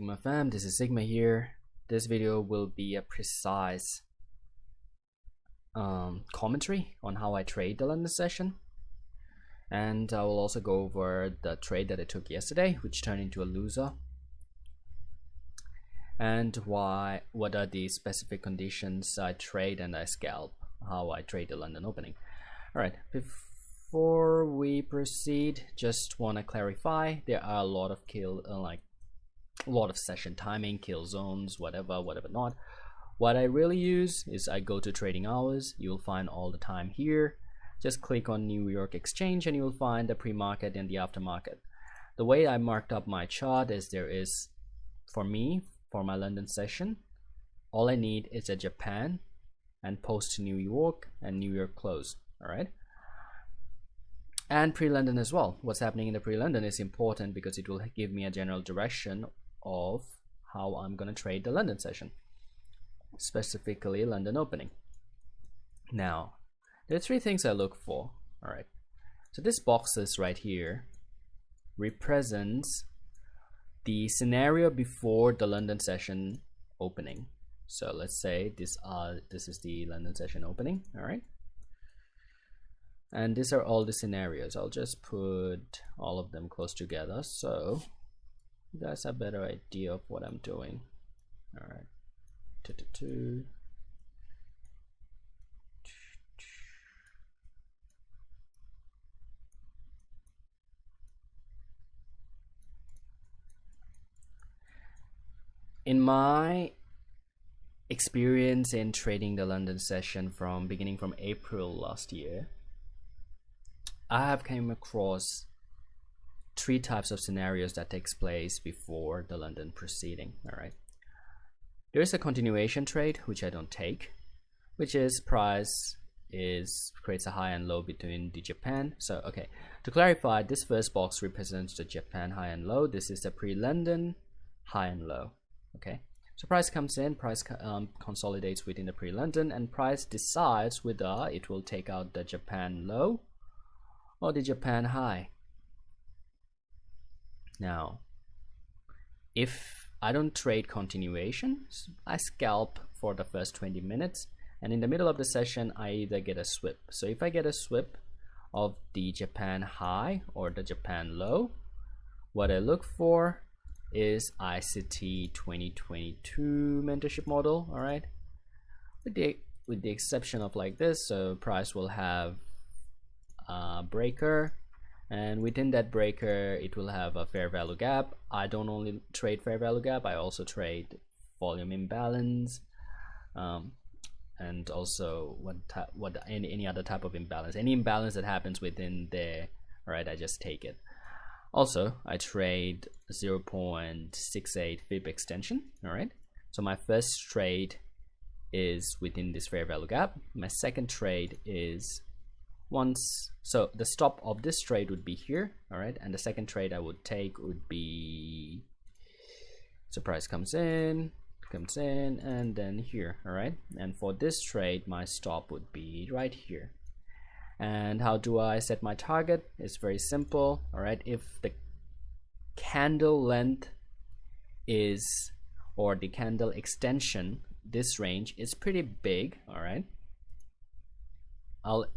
Sigma fam, this is Sigma here. This video will be a precise commentary on how I trade the London session, and I will also go over the trade that I took yesterday, which turned into a loser, and what are the specific conditions I trade and I scalp, how I trade the London opening. Alright, before we proceed, just want to clarify there are a lot of a lot of session timing, kill zones, whatever not. What I really use is I go to trading hours. You'll find all the time here. Just click on New York Exchange and you'll find the pre-market and the aftermarket. The way I marked up my chart is there is, for me, for my London session, all I need is a Japan and post New York and New York close. All right. And pre-London as well. What's happening in the pre-London is important because it will give me a general direction of how I'm going to trade the London session, specifically London opening. Now, there are three things I look for. All right. So this boxes right here represents the scenario before the London session opening. So let's say this is the London session opening. All right. And these are all the scenarios. I'll just put all of them close together so you guys have a better idea of what I'm doing. All right. In my experience in trading the London session beginning from April last year, I have came across three types of scenarios that takes place before the London proceeding. All right. There is a continuation trade, which I don't take, which is price creates a high and low between the Japan. So, okay, to clarify, this first box represents the Japan high and low. This is the pre-London high and low. Okay, so price comes in, price consolidates within the pre-London, and price decides whether it will take out the Japan low or the Japan high. Now, if I don't trade continuations, I scalp for the first 20 minutes, and in the middle of the session I either get a SWIP. So if I get a SWIP of the Japan high or the Japan low, what I look for is ICT 2022 mentorship model. All right, with the exception of like this, so price will have a breaker, and within that breaker it will have a fair value gap. I don't only trade fair value gap, I also trade volume imbalance, and also any other type of imbalance, any imbalance that happens within there. All right, I just take it. Also, I trade 0.68 fib extension. All right, so my first trade is within this fair value gap. My second trade is so the stop of this trade would be here. All right, and the second trade I would take would be, so price comes in and then here. All right, and for this trade my stop would be right here. And how do I set my target? It's very simple. All right, if the candle length is, or the candle extension, this range is pretty big. All right, I'll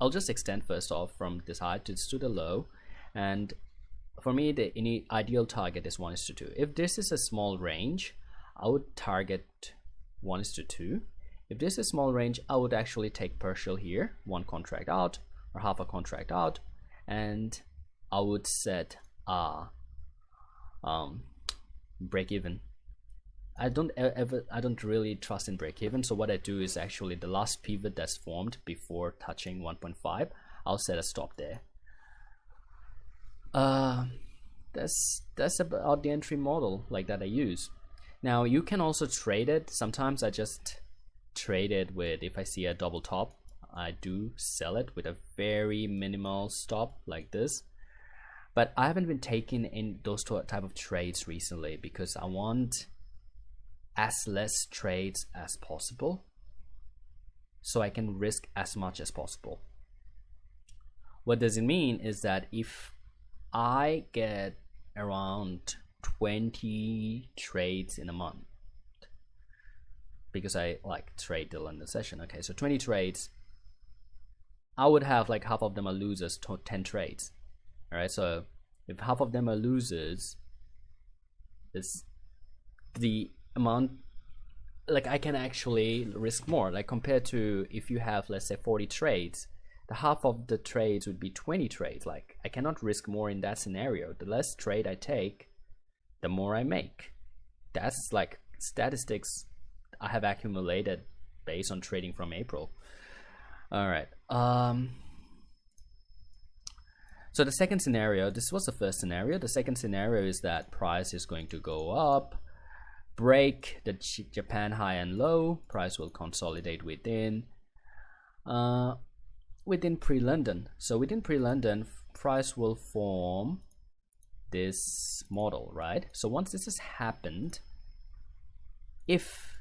just extend first off from this high to the low, and for me the ideal target is 1:2. If this is a small range, I would target 1:2. If this is a small range, I would actually take partial here, one contract out or half a contract out, and I would set a break even. I don't really trust in break even, so what I do is actually the last pivot that's formed before touching 1.5, I'll set a stop there. That's about the entry model like that I use. Now you can also trade it. Sometimes I just trade it with, if I see a double top, I do sell it with a very minimal stop like this. But I haven't been taking in those type of trades recently because I want as less trades as possible so I can risk as much as possible. What does it mean is that if I get around 20 trades in a month because I like trade the London session. Okay, so 20 trades. I would have like half of them are losers, 10 trades. All right, so if half of them are losers, is the amount, like I can actually risk more, like compared to if you have, let's say, 40 trades, the half of the trades would be 20 trades. Like I cannot risk more in that scenario. The less trade I take, the more I make. That's like statistics I have accumulated based on trading from April. All right. So the second scenario, this was the first scenario. The second scenario is that price is going to go up, break the Japan high and low. Price will consolidate within pre-London. So within pre-London, price will form this model, right? So once this has happened, if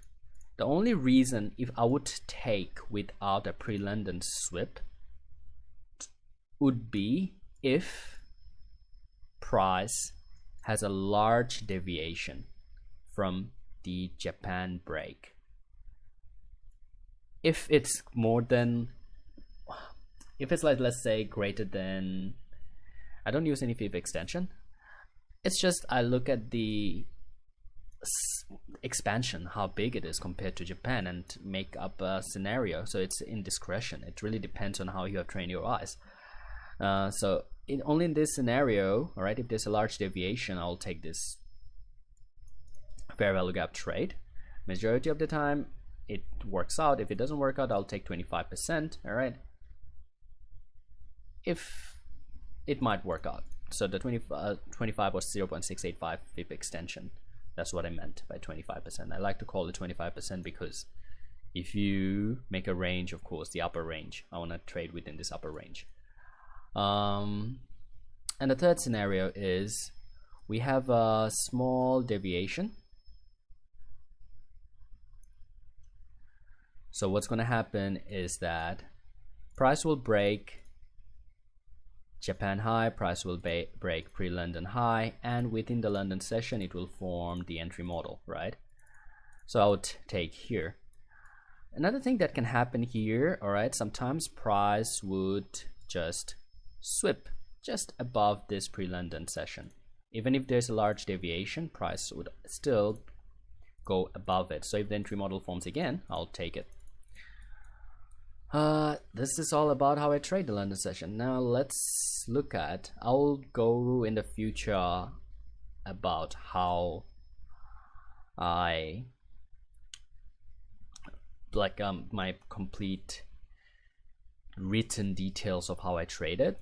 the only reason if I would take without a pre-London sweep would be if price has a large deviation from the Japan break. If it's more than, if it's like, let's say, greater than, I don't use any fib extension. It's just I look at the expansion, how big it is compared to Japan, and make up a scenario. So it's in discretion. It really depends on how you have trained your eyes. So only in this scenario, all right, if there's a large deviation, I'll take this fair value gap trade. Majority of the time it works out. If it doesn't work out, I'll take 25%. All right, if it might work out. So the 25 was 0.685 fib extension. That's what I meant by 25%. I like to call it 25% because if you make a range, of course, the upper range, I want to trade within this upper range. And the third scenario is we have a small deviation. So what's going to happen is that price will break Japan high, price will break pre-London high, and within the London session it will form the entry model, right? So I would take here. Another thing that can happen here, all right, sometimes price would just sweep just above this pre-London session. Even if there's a large deviation, price would still go above it. So if the entry model forms again, I'll take it. This is all about how I trade the London session. Now let's look at, I'll go in the future about how I like my complete written details of how I trade it.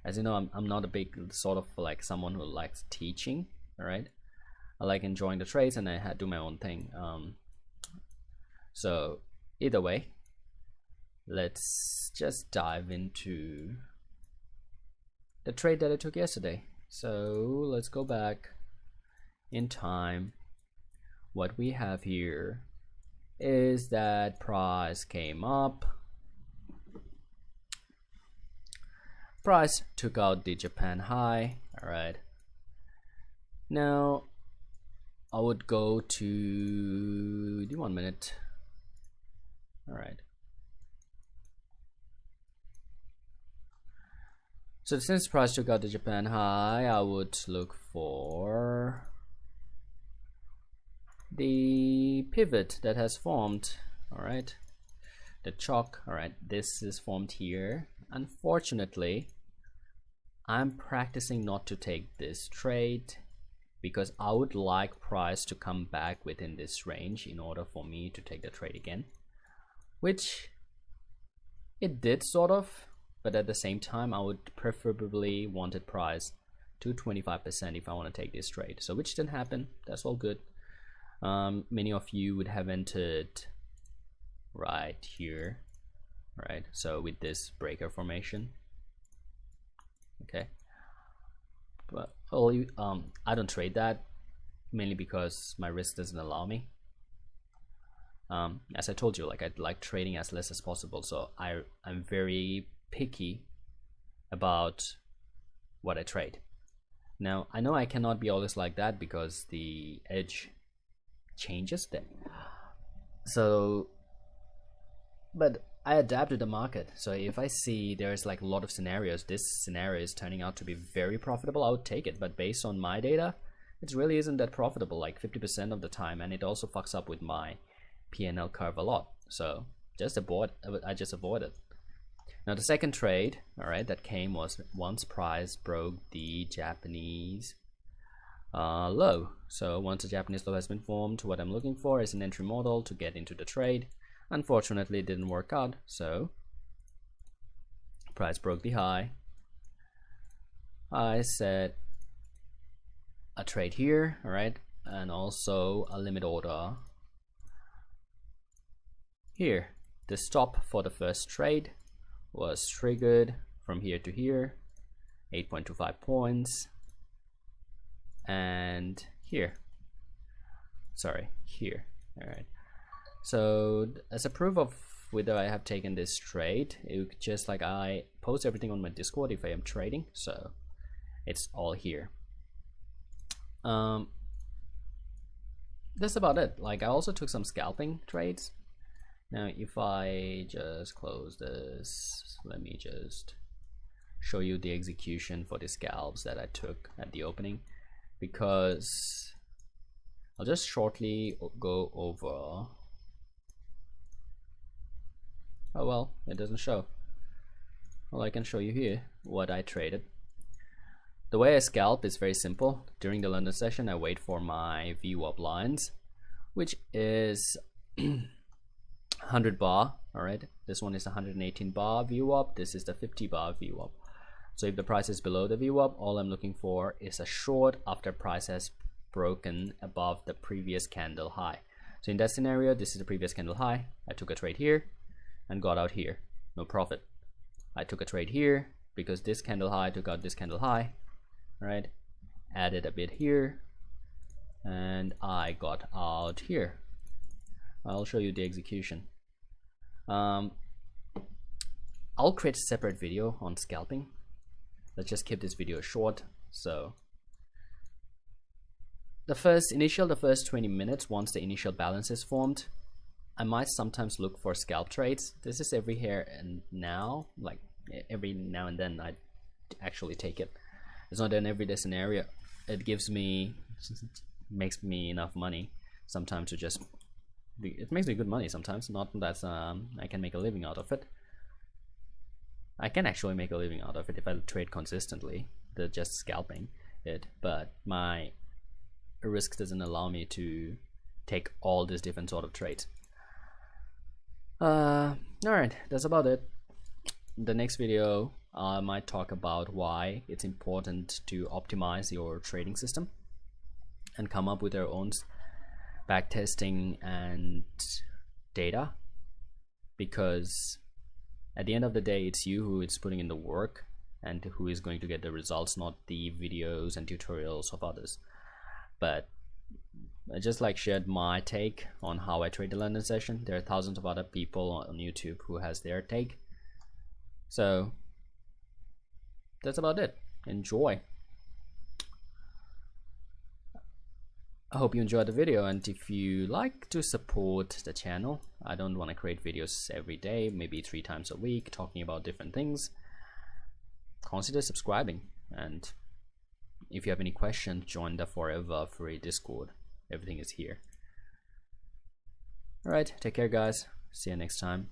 As you know, I'm not a big sort of like someone who likes teaching, all right? I like enjoying the trades and I do my own thing. So either way, let's just dive into the trade that I took yesterday. So let's go back in time. What we have here is that price came up. Price took out the Japan high. All right. Now I would go to the 1 minute. All right. So since price took out the Japan high, I would look for the pivot that has formed. All right. The chalk. All right. This is formed here. Unfortunately, I'm practicing not to take this trade because I would like price to come back within this range in order for me to take the trade again, which it did sort of, but at the same time I would preferably wanted price to 25% if I want to take this trade. So which didn't happen. That's all good. Many of you would have entered right here. Right, so with this breaker formation, okay, but I don't trade that mainly because my risk doesn't allow me. As I told you, like I'd like trading as less as possible, so I'm very picky about what I trade. Now I know I cannot be always like that because the edge changes then. So, but I adapt to the market. So if I see there's like a lot of scenarios, this scenario is turning out to be very profitable, I would take it. But based on my data, it really isn't that profitable, like 50% of the time, and it also fucks up with my P&L curve a lot. So I just avoid it. Now the second trade, all right, that came was once price broke the Japanese low. So once the Japanese low has been formed, what I'm looking for is an entry model to get into the trade. Unfortunately, it didn't work out, so price broke the high. I set a trade here, all right, and also a limit order here. The stop for the first trade was triggered from here to here, 8.25 points, and here, here, all right. So as a proof of whether I have taken this trade, it just like I post everything on my Discord if I am trading, so it's all here. That's about it. Like I also took some scalping trades. Now if I just close this, let me just show you the execution for the scalps that I took at the opening, because I'll just shortly go over. Oh well, it doesn't show. Well, I can show you here what I traded. The way I scalp is very simple. During the London session, I wait for my VWAP lines, which is 100 bar. All right, this one is 118 bar VWAP. This is the 50 bar VWAP. So if the price is below the VWAP, all I'm looking for is a short after price has broken above the previous candle high. So in that scenario, this is the previous candle high. I took a trade here and got out here, no profit. I took a trade here because this candle high took out this candle high, right? Added a bit here, and I got out here. I'll show you the execution. I'll create a separate video on scalping. Let's just keep this video short. So the first 20 minutes, once the initial balance is formed, I might sometimes look for scalp trades. This is every here and now, like every now and then I actually take it. It's not an everyday scenario. It makes me enough money sometimes to just, it makes me good money sometimes, not that I can make a living out of it. I can actually make a living out of it if I trade consistently, just scalping it, but my risk doesn't allow me to take all these different sort of trades. Alright, that's about it. The next video I might talk about why it's important to optimize your trading system and come up with your own backtesting and data, because at the end of the day it's you who is putting in the work and who is going to get the results, not the videos and tutorials of others. But I just like shared my take on how I trade the London session. There are thousands of other people on YouTube who has their take. So that's about it. Enjoy. I hope you enjoyed the video, and if you like to support the channel, I don't want to create videos every day, maybe 3 times a week talking about different things, consider subscribing. And if you have any questions, join the forever free Discord. Everything is here. Alright, take care guys. See you next time.